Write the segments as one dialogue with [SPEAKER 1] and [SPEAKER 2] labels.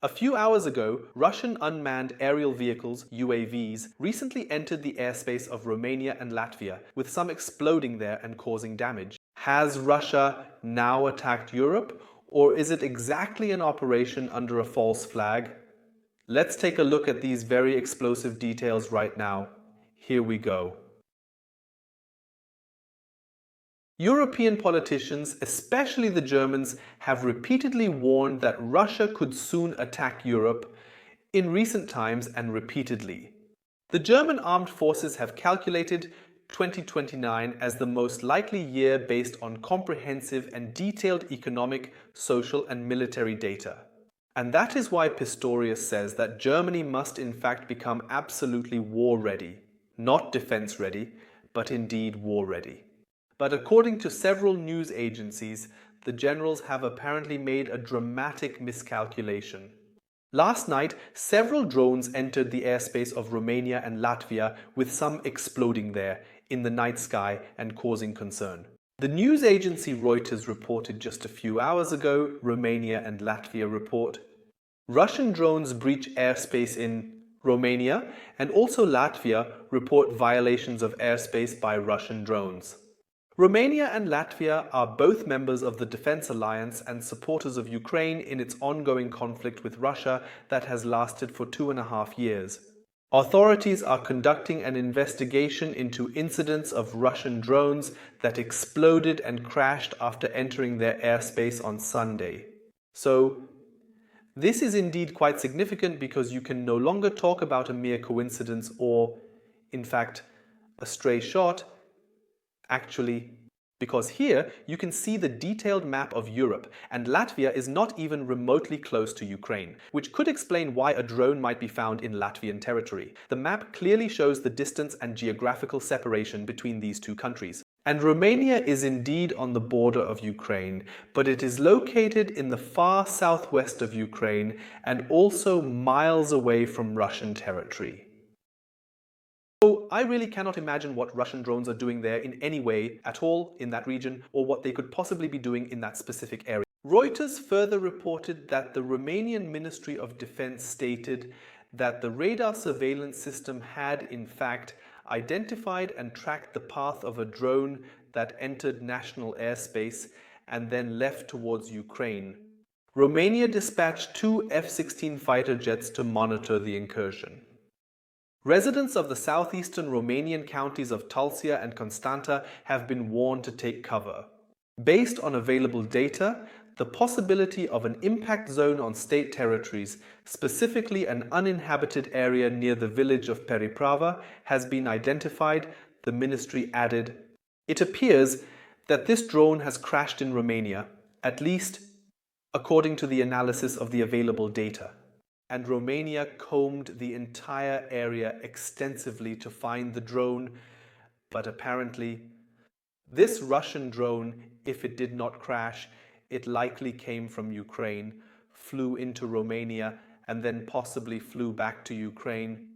[SPEAKER 1] A few hours ago, Russian unmanned aerial vehicles, UAVs, recently entered the airspace of Romania and Latvia, with some exploding there and causing damage. Has Russia now attacked Europe, or is it exactly an operation under a false flag? Let's take a look at these very explosive details right now. Here we go. European politicians, especially the Germans, have repeatedly warned that Russia could soon attack Europe in recent times and repeatedly. The German armed forces have calculated 2029 as the most likely year based on comprehensive and detailed economic, social and military data. And that is why Pistorius says that Germany must in fact become absolutely war-ready, not defense-ready, but indeed war-ready. But according to several news agencies, the generals have apparently made a dramatic miscalculation. Last night, several drones entered the airspace of Romania and Latvia, with some exploding there in the night sky and causing concern. The news agency Reuters reported just a few hours ago, Romania and Latvia report, Russian drones breach airspace in Romania, and also Latvia report violations of airspace by Russian drones. Romania and Latvia are both members of the Defense Alliance and supporters of Ukraine in its ongoing conflict with Russia that has lasted for 2.5 years. Authorities are conducting an investigation into incidents of Russian drones that exploded and crashed after entering their airspace on Sunday. So, this is indeed quite significant because you can no longer talk about a mere coincidence or, in fact, a stray shot. Actually, because here you can see the detailed map of Europe, and Latvia is not even remotely close to Ukraine, which could explain why a drone might be found in Latvian territory. The map clearly shows the distance and geographical separation between these two countries. And Romania is indeed on the border of Ukraine, but it is located in the far southwest of Ukraine and also miles away from Russian territory. So I really cannot imagine what Russian drones are doing there in any way at all in that region, or what they could possibly be doing in that specific area. Reuters further reported that the Romanian Ministry of Defense stated that the radar surveillance system had in fact identified and tracked the path of a drone that entered national airspace and then left towards Ukraine. Romania dispatched 2 F-16 fighter jets to monitor the incursion. Residents of the southeastern Romanian counties of Tulcea and Constanta have been warned to take cover. Based on available data, the possibility of an impact zone on state territories, specifically an uninhabited area near the village of Periprava, has been identified, the ministry added. It appears that this drone has crashed in Romania, at least according to the analysis of the available data. And Romania combed the entire area extensively to find the drone, but apparently this Russian drone, if it did not crash, it likely came from Ukraine, flew into Romania, and then possibly flew back to Ukraine.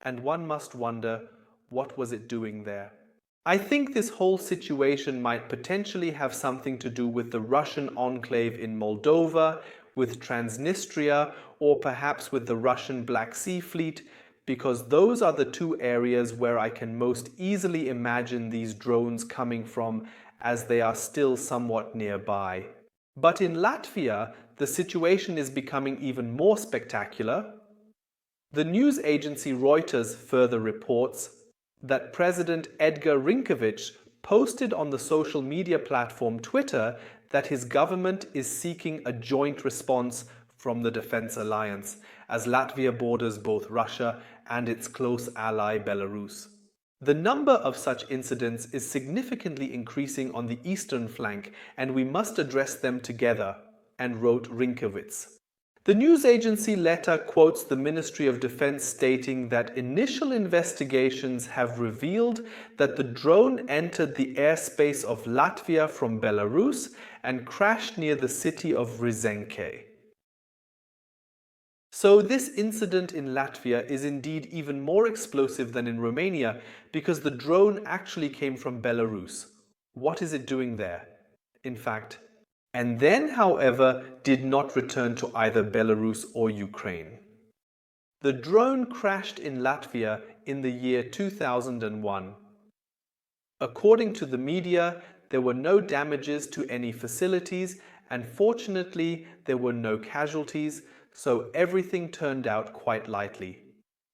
[SPEAKER 1] And one must wonder, what was it doing there? I think this whole situation might potentially have something to do with the Russian enclave in Moldova, with Transnistria, or perhaps with the Russian Black Sea Fleet, because those are the two areas where I can most easily imagine these drones coming from, as they are still somewhat nearby. But in Latvia, the situation is becoming even more spectacular. The news agency Reuters further reports that President Edgar Rinković posted on the social media platform Twitter that his government is seeking a joint response from the Defense Alliance, as Latvia borders both Russia and its close ally Belarus. The number of such incidents is significantly increasing on the eastern flank, and we must address them together, and wrote Rinković. The news agency letter quotes the Ministry of Defense stating that initial investigations have revealed that the drone entered the airspace of Latvia from Belarus and crashed near the city of Rizenke. So this incident in Latvia is indeed even more explosive than in Romania because the drone actually came from Belarus. What is it doing there? In fact, and then, however, did not return to either Belarus or Ukraine. The drone crashed in Latvia in the year 2001. According to the media, there were no damages to any facilities, and fortunately there were no casualties, so everything turned out quite lightly.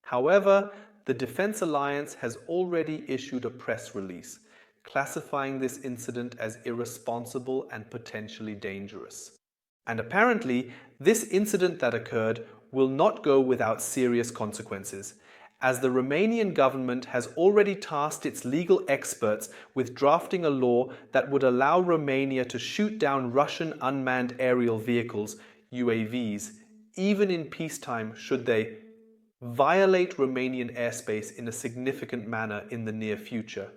[SPEAKER 1] However, the Defense Alliance has already issued a press release, classifying this incident as irresponsible and potentially dangerous. And apparently, this incident that occurred will not go without serious consequences, as the Romanian government has already tasked its legal experts with drafting a law that would allow Romania to shoot down Russian unmanned aerial vehicles, UAVs, even in peacetime should they violate Romanian airspace in a significant manner in the near future.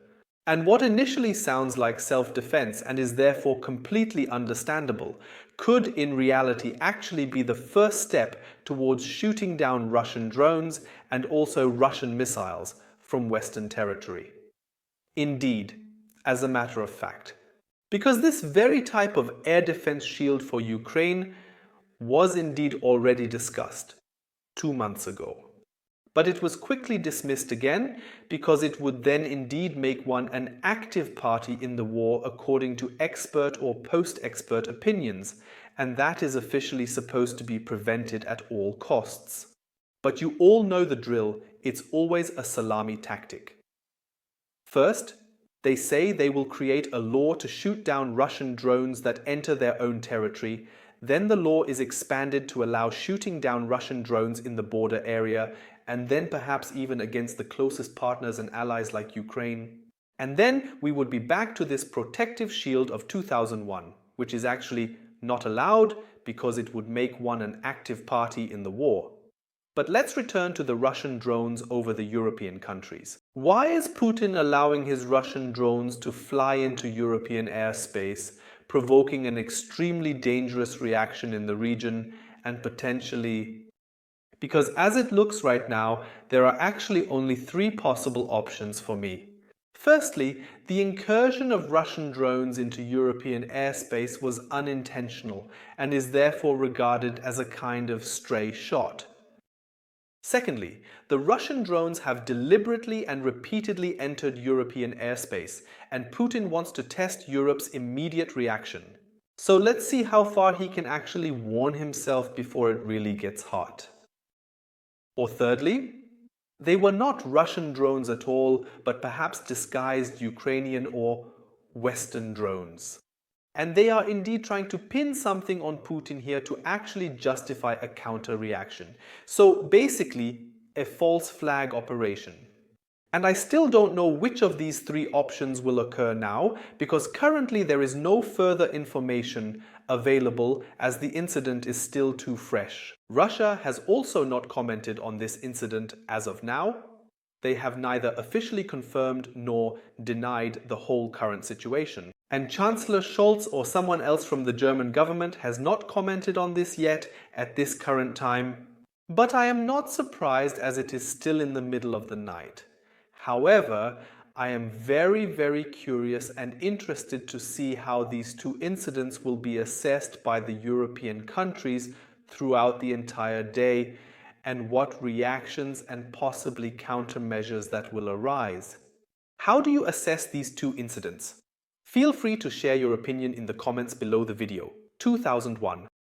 [SPEAKER 1] And what initially sounds like self-defense and is therefore completely understandable, could in reality actually be the first step towards shooting down Russian drones and also Russian missiles from Western territory. Indeed, as a matter of fact. Because this very type of air defense shield for Ukraine was indeed already discussed 2 months ago. But it was quickly dismissed again because it would then indeed make one an active party in the war according to expert or post-expert opinions, and that is officially supposed to be prevented at all costs. But you all know the drill, it's always a salami tactic. First, they say they will create a law to shoot down Russian drones that enter their own territory. Then the law is expanded to allow shooting down Russian drones in the border area, and then perhaps even against the closest partners and allies like Ukraine. And then we would be back to this protective shield of 2001, which is actually not allowed because it would make one an active party in the war. But let's return to the Russian drones over the European countries. Why is Putin allowing his Russian drones to fly into European airspace, provoking an extremely dangerous reaction in the region and potentially... Because as it looks right now, there are actually only 3 possible options for me. Firstly, the incursion of Russian drones into European airspace was unintentional and is therefore regarded as a kind of stray shot. Secondly, the Russian drones have deliberately and repeatedly entered European airspace, and Putin wants to test Europe's immediate reaction. So let's see how far he can actually warn himself before it really gets hot. Or thirdly, they were not Russian drones at all, but perhaps disguised Ukrainian or Western drones. And they are indeed trying to pin something on Putin here to actually justify a counter-reaction. So basically, a false flag operation. And I still don't know which of these 3 options will occur now, because currently there is no further information available as the incident is still too fresh. Russia has also not commented on this incident as of now. They have neither officially confirmed nor denied the whole current situation. And Chancellor Scholz or someone else from the German government has not commented on this yet at this current time. But I am not surprised as it is still in the middle of the night. However, I am very, very curious and interested to see how these 2 incidents will be assessed by the European countries throughout the entire day and what reactions and possibly countermeasures that will arise. How do you assess these 2 incidents? Feel free to share your opinion in the comments below the video. 2001.